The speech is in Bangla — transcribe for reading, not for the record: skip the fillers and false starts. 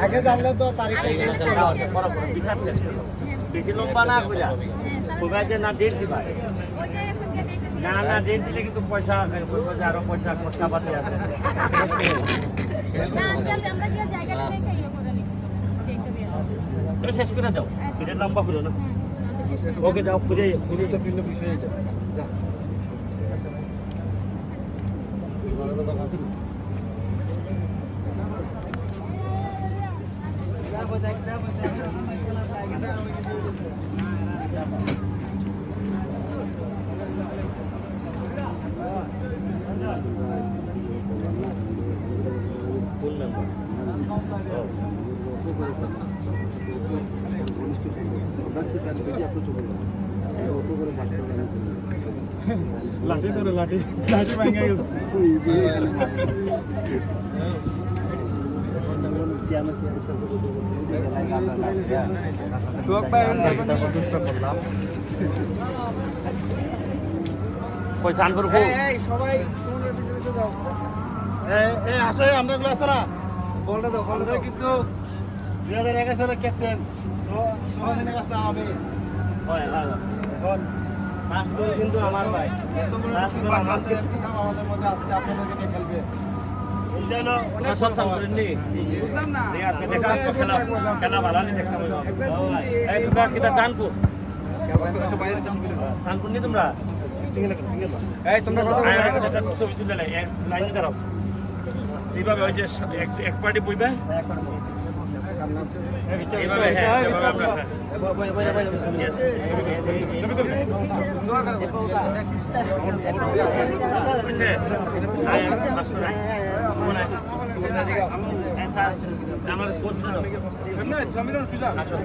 আগে জানলে তো তারিখটা বিচার শেষ করো বেশি লম্বা না কইরা কইবা যে না ডেট দিবা না না ডেট দিলে কিন্তু পয়সা বলবো যে আরো পয়সা খরচা পাতি আছে তুমি শেষ করে দাও এটা লম্বা হলো না ওকে দাও খুঁজে তো ভিন্ন বিষয়ে যা কোন নাম্বার লাঠি ধরে লাঠি লাঠি ভাঙে গেছে পয়সা আন করবো সবাই আসলে আমরা গুলো আছে না বলটা দাও বলটা দাও কিন্তু 2011 সালে ক্যাপ্টেন সমাজের কাছে হবে এখন কিন্তু আমার ভাই আমাদের মধ্যে আসছে আপনাদেরকে নিয়ে খেলবে খেলা ভালো দেখতে চানপুর চানপুর নি তোমরা ছবি তুলে লাইনে দাঁড়াও এইভাবে ওই যে এক পার্টি বইবে এইভাবে আমার কোচ আসো